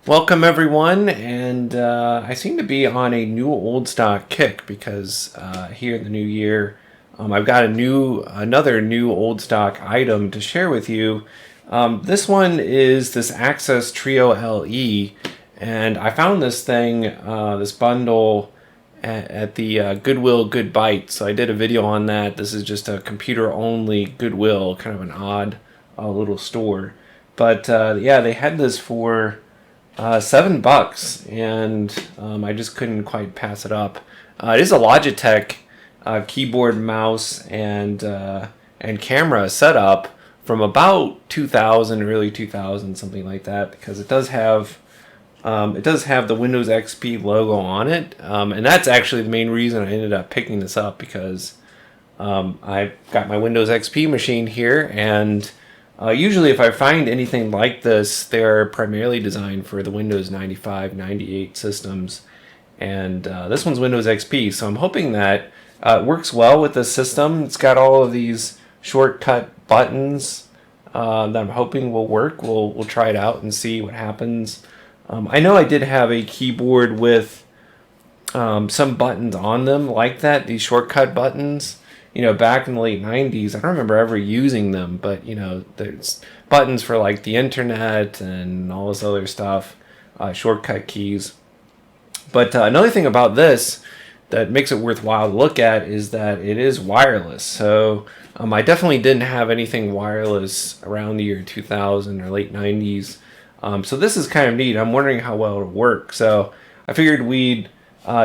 Welcome everyone, and I seem to be on a new old stock kick because here in the new year, I've got another new old stock item to share with you. This one is this Access Trio LE, and I found this thing, this bundle at the Goodwill Good Bite. So I did a video on that. This is just a computer only Goodwill, kind of an odd little store, but yeah, they had this for $7, and I just couldn't quite pass it up. It is a Logitech keyboard, mouse, and camera setup from about 2000, early 2000, something like that, because it does have the Windows XP logo on it, and that's actually the main reason I ended up picking this up, because I've got my Windows XP machine here, and usually if I find anything like this, they're primarily designed for the Windows 95, 98 systems. And this one's Windows XP, so I'm hoping that it works well with the system. It's got all of these shortcut buttons that I'm hoping will work. We'll try it out and see what happens. I know I did have a keyboard with some buttons on them like that, these shortcut buttons. You know, back in the late 90s, I don't remember ever using them, but, you know, there's buttons for, like, the internet and all this other stuff, shortcut keys. But another thing about this that makes it worthwhile to look at is that it is wireless. So I definitely didn't have anything wireless around the year 2000 or late 90s. So this is kind of neat. I'm wondering how well it'll work. So I figured we'd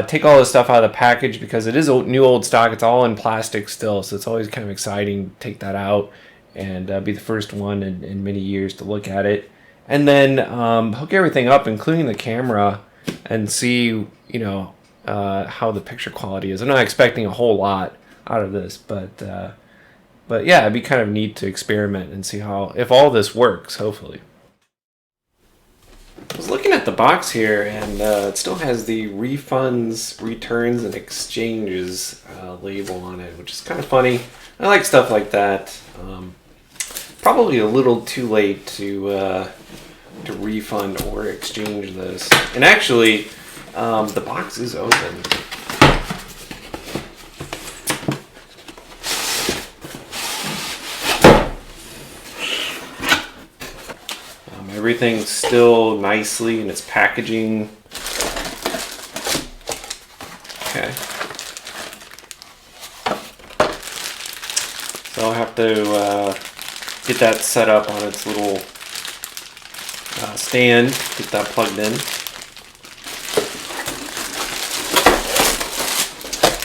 take all this stuff out of the package because it is new old stock. It's all in plastic still, so it's always kind of exciting to take that out and be the first one in many years to look at it. And then hook everything up, including the camera, and see, you know, how the picture quality is. I'm not expecting a whole lot out of this, but yeah, it'd be kind of neat to experiment and see if all this works, hopefully. I was looking at the box here, and it still has the refunds, returns, and exchanges label on it, which is kind of funny. I like stuff like that. Probably a little too late to refund or exchange this. And actually, the box is open. Everything's still nicely in its packaging. Okay. So I'll have to get that set up on its little stand, get that plugged in.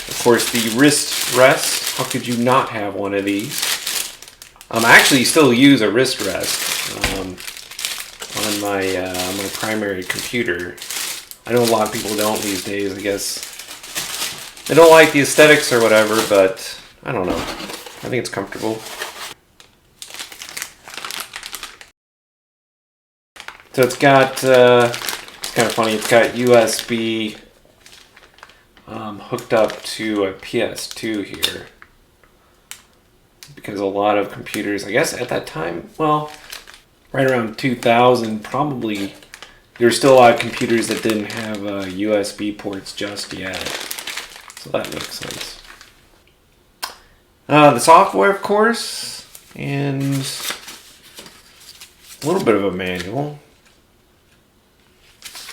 Of course, the wrist rest. How could you not have one of these? I actually still use a wrist rest on my primary computer. I know a lot of people don't these days. I guess they don't like the aesthetics or whatever, but I don't know. I think it's comfortable. So it's got, it's kind of funny, it's got USB hooked up to a PS2 here. Because a lot of computers, I guess at that time, well, right around 2000, probably there were still a lot of computers that didn't have USB ports just yet. So that makes sense. The software, of course, and a little bit of a manual.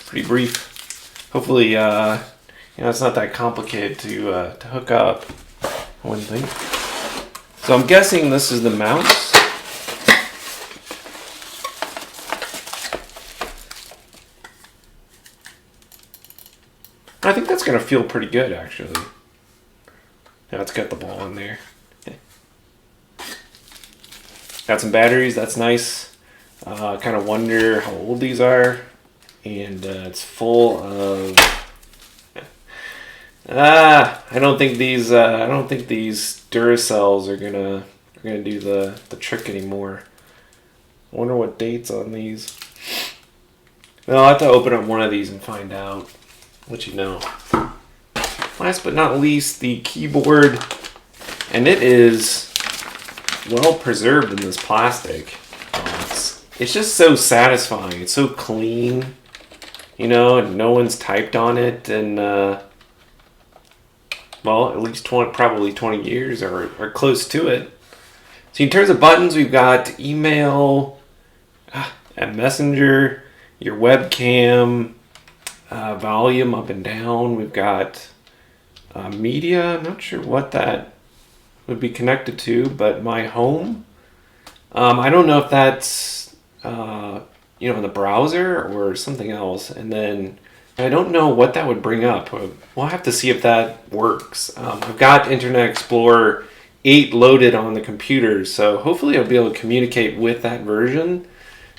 Pretty brief. Hopefully, you know, it's not that complicated to hook up, I wouldn't think. So I'm guessing this is the mouse. I think that's going to feel pretty good, actually. Now it's got the ball in there. Got some batteries, that's nice. Kind of wonder how old these are. And it's full of... I don't think these Duracells are gonna do the trick anymore. I wonder what date's on these. Well, I'll have to open up one of these and find out. Let you know. Last but not least, the keyboard, and it is well preserved in this plastic. It's just so satisfying. It's so clean. You know, no one's typed on it in, well, at least 20, probably 20 years or close to it. So in terms of buttons, we've got email, and messenger, your webcam, volume up and down. We've got media. I'm not sure what that would be connected to, but my home. I don't know if that's in the browser or something else. And then I don't know what that would bring up. We'll have to see if that works. I've got Internet Explorer 8 loaded on the computer, so hopefully I'll be able to communicate with that version,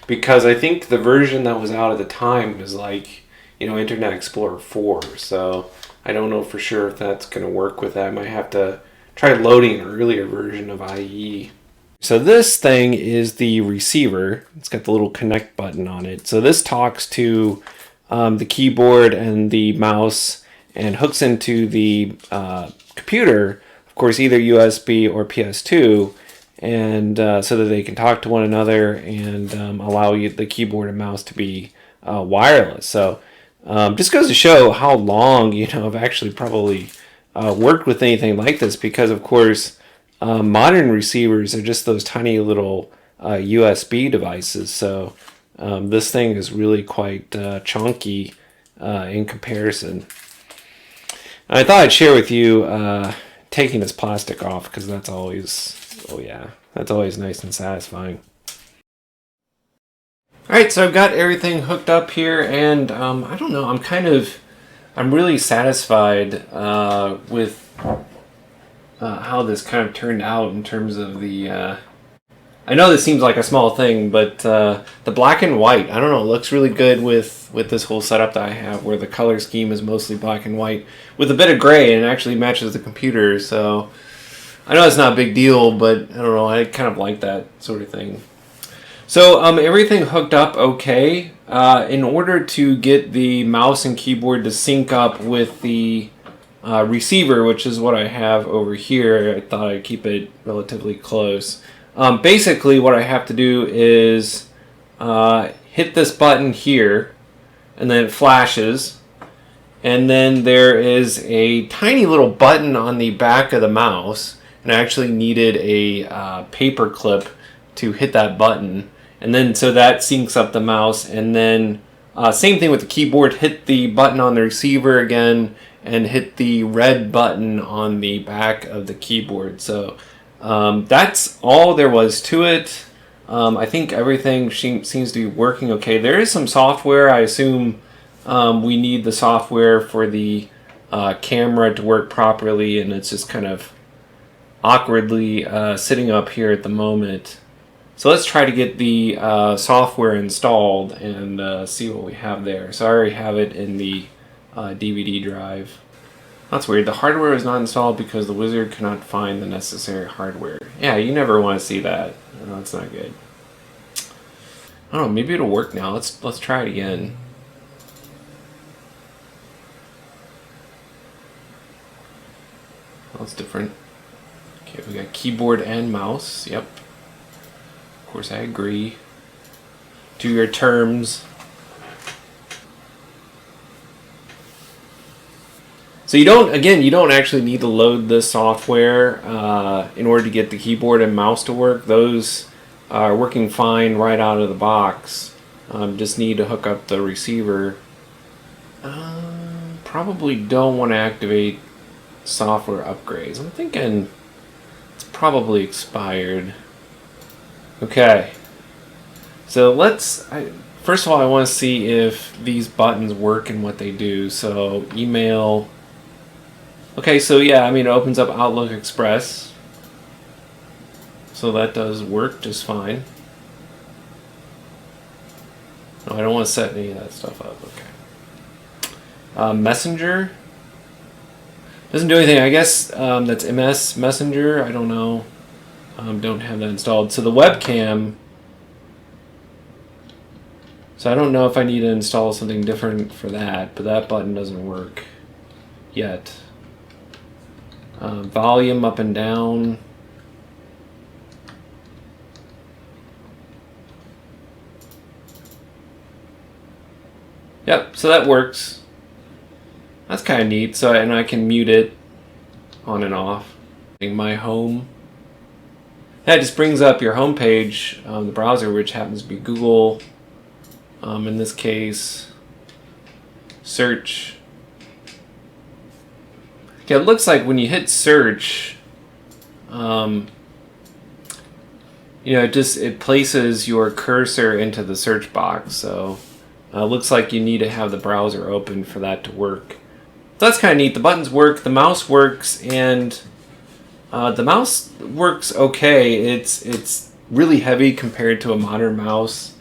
because I think the version that was out at the time was like, Internet Explorer 4. So I don't know for sure if that's going to work with that. I might have to try loading an earlier version of IE. So this thing is the receiver. It's got the little connect button on it. So this talks to the keyboard and the mouse and hooks into the computer, of course, either USB or PS2, and so that they can talk to one another and allow the keyboard and mouse to be wireless. So just goes to show how long I've actually probably worked with anything like this, because of course modern receivers are just those tiny little USB devices. So this thing is really quite chunky in comparison. I thought I'd share with you taking this plastic off, because that's always, that's always nice and satisfying. Alright, so I've got everything hooked up here, and I don't know, I'm really satisfied with how this kind of turned out in terms of the, I know this seems like a small thing, but the black and white, I don't know, it looks really good with this whole setup that I have, where the color scheme is mostly black and white with a bit of gray, and it actually matches the computer. So I know it's not a big deal, but I don't know, I kind of like that sort of thing. So everything hooked up okay. In order to get the mouse and keyboard to sync up with the receiver, which is what I have over here, I thought I'd keep it relatively close. Basically what I have to do is hit this button here, and then it flashes, and then there is a tiny little button on the back of the mouse, and I actually needed a paper clip to hit that button, and then so that syncs up the mouse. And then same thing with the keyboard, hit the button on the receiver again and hit the red button on the back of the keyboard. So that's all there was to it. I think everything seems to be working okay. There is some software. I assume we need the software for the camera to work properly, and it's just kind of awkwardly sitting up here at the moment. So let's try to get the software installed and see what we have there. So I already have it in the DVD drive. That's weird. The hardware is not installed because the wizard cannot find the necessary hardware. Yeah, you never want to see that. No, that's not good. I don't know, maybe it'll work now. Let's try it again. Well, that's different. Okay, we got keyboard and mouse. Yep. Of course, I agree to your terms. So you don't actually need to load this software in order to get the keyboard and mouse to work. Those are working fine right out of the box. Just need to hook up the receiver. Probably don't want to activate software upgrades. I'm thinking it's probably expired. Okay. So first of all, I want to see if these buttons work and what they do. So email. Okay, so yeah, I mean, it opens up Outlook Express. So that does work just fine. No, I don't want to set any of that stuff up. Okay. Messenger. Doesn't do anything. I guess that's MS Messenger. I don't know. Don't have that installed. So the webcam. So I don't know if I need to install something different for that, but that button doesn't work yet. Volume up and down. Yep, so that works. That's kind of neat. So, and I can mute it on and off. My home. That just brings up your home page, the browser, which happens to be Google. In this case, search. Okay, it looks like when you hit search, it places your cursor into the search box. So it looks like you need to have the browser open for that to work. So that's kind of neat. The buttons work, the mouse works, and the mouse works okay. It's really heavy compared to a modern mouse,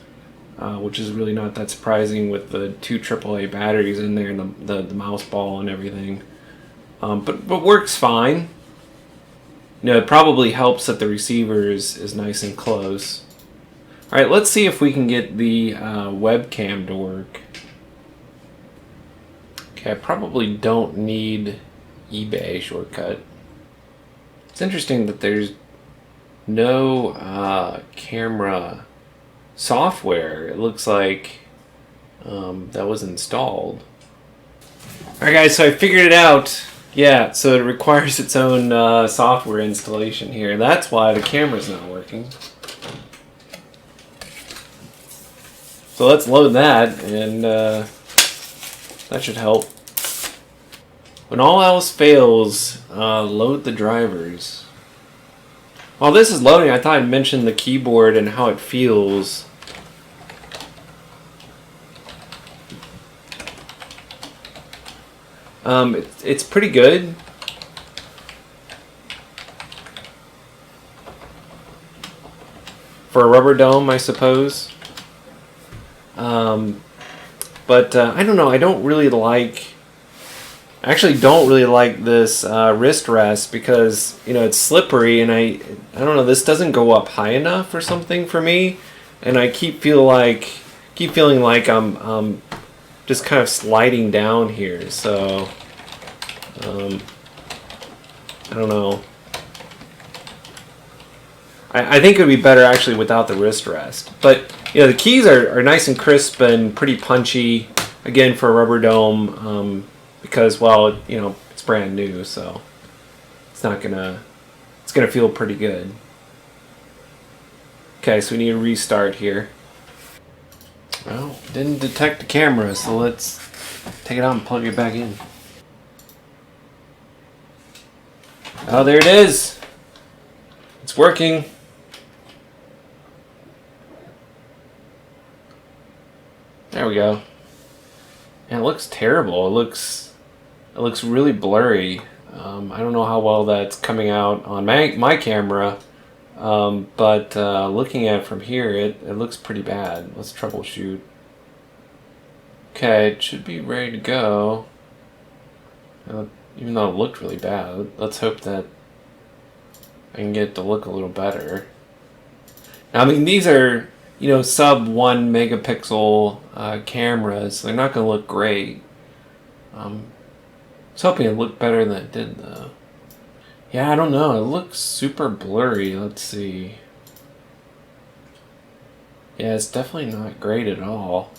which is really not that surprising with the 2 AAA batteries in there and the mouse ball and everything. But works fine. It probably helps that the receiver is nice and close. All right, let's see if we can get the webcam to work. Okay, I probably don't need eBay shortcut. It's interesting that there's no camera software. It looks like that was installed. Alright guys, so I figured it out. Yeah, so it requires its own software installation here. That's why the camera's not working. So let's load that, and that should help. When all else fails, load the drivers. While this is loading, I thought I'd mention the keyboard and how it feels. It's pretty good. For a rubber dome, I suppose. But I don't know. I actually don't really like this wrist rest because it's slippery, and I don't know. This doesn't go up high enough or something for me, and I keep feeling like I'm just kind of sliding down here. So I don't know. I think it would be better actually without the wrist rest. But the keys are nice and crisp and pretty punchy. Again, for a rubber dome, because it's brand new, so it's gonna feel pretty good. Okay, so we need to restart here. Well, didn't detect the camera, so let's take it out and plug it back in. Oh, there it is. It's working. There we go. And it looks terrible. It looks really blurry. I don't know how well that's coming out on my camera, but looking at it from here, it looks pretty bad. Let's troubleshoot. Okay, it should be ready to go. Even though it looked really bad, let's hope that I can get it to look a little better. Now, I mean, these are sub 1 megapixel cameras. So they're not going to look great. I was hoping it looked better than it did, though. Yeah, I don't know. It looks super blurry. Let's see. Yeah, it's definitely not great at all.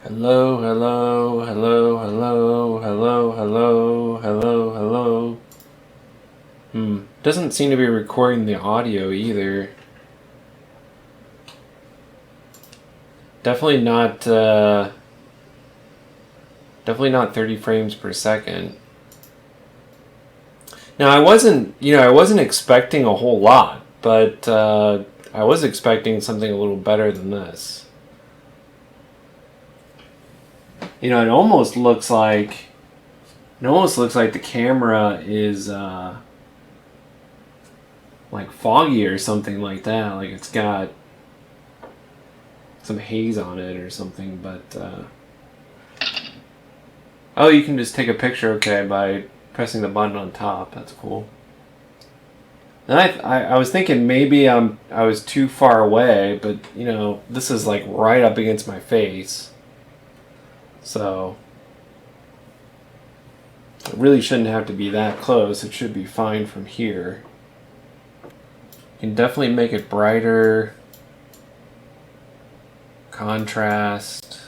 Hello, hello, hello, hello, hello, hello, hello, hello. Doesn't seem to be recording the audio either. Definitely not 30 frames per second. Now I wasn't expecting a whole lot, but I was expecting something a little better than this. It almost looks like the camera is like foggy or something like that. Like it's got some haze on it or something, but oh, you can just take a picture, okay, by pressing the button on top. That's cool. And I was thinking maybe I was too far away, but this is like right up against my face, so it really shouldn't have to be that close. It should be fine from here. You can definitely make it brighter. contrast,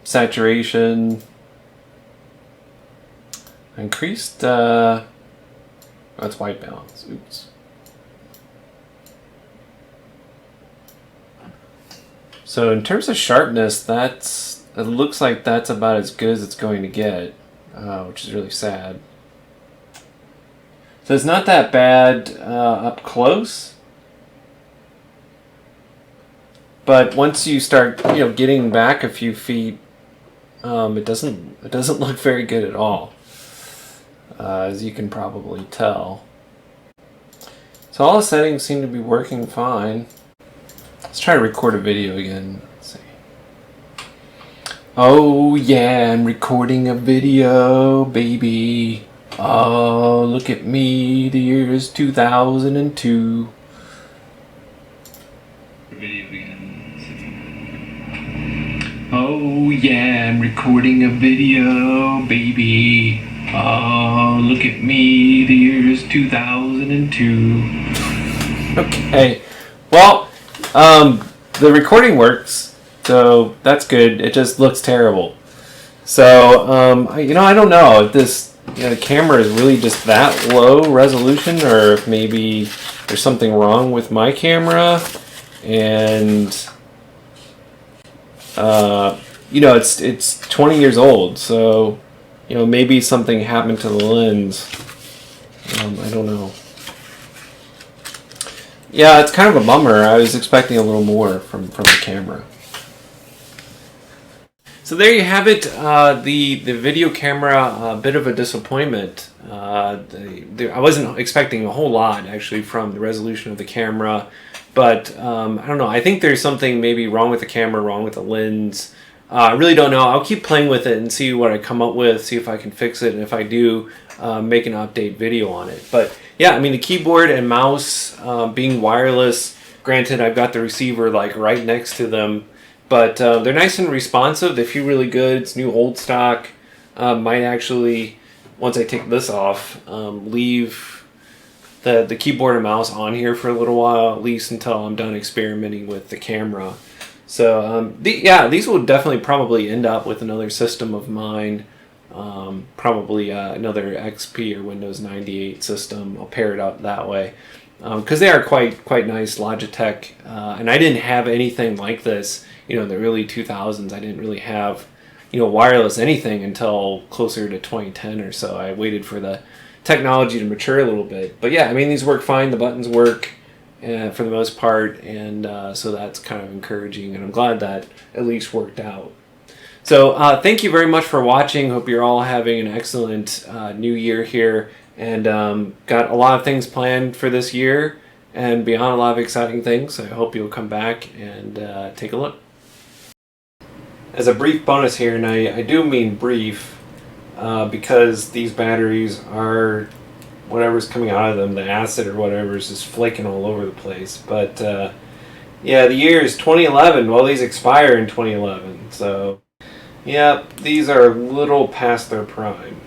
saturation, increased, that's white balance, oops. So in terms of sharpness, it looks like that's about as good as it's going to get, which is really sad. So it's not that bad up close, but once you start, getting back a few feet, it doesn't look very good at all, as you can probably tell. So all the settings seem to be working fine. Let's try to record a video again. Let's see. Oh yeah, I'm recording a video, baby. Oh, look at me. The year is 2002. Video again. Oh yeah, I'm recording a video, baby. Oh, look at me. The year is 2002. Okay. Well, the recording works, so that's good. It just looks terrible. So, I don't know if this the camera is really just that low resolution, or if maybe there's something wrong with my camera, and it's 20 years old, so maybe something happened to the lens. I don't know. Yeah, it's kind of a bummer. I was expecting a little more from the camera. So there you have it. The video camera, a bit of a disappointment. I wasn't expecting a whole lot actually from the resolution of the camera, but I don't know. I think there's something maybe wrong with the camera, wrong with the lens. I really don't know. I'll keep playing with it and see what I come up with, see if I can fix it, and if I do, make an update video on it. But yeah, I mean, the keyboard and mouse being wireless, granted I've got the receiver like right next to them, but they're nice and responsive. They feel really good. It's new old stock. Might actually, once I take this off, leave the keyboard and mouse on here for a little while, at least until I'm done experimenting with the camera. So these will definitely probably end up with another system of mine, probably another XP or Windows 98 system. I'll pair it up that way, because they are quite nice, Logitech, and I didn't have anything like this. In the early 2000s, I didn't really have wireless anything until closer to 2010 or so. I waited for the technology to mature a little bit, but yeah, I mean, these work fine. The buttons work for the most part, and so that's kind of encouraging, and I'm glad that at least worked out. So thank you very much for watching. Hope you're all having an excellent new year here, and got a lot of things planned for this year and beyond, a lot of exciting things. I hope you'll come back and take a look. As a brief bonus here, and I do mean brief, because these batteries are, whatever's coming out of them, the acid or whatever, is just flaking all over the place. But yeah, the year is 2011. Well, these expire in 2011, so yeah, these are a little past their prime.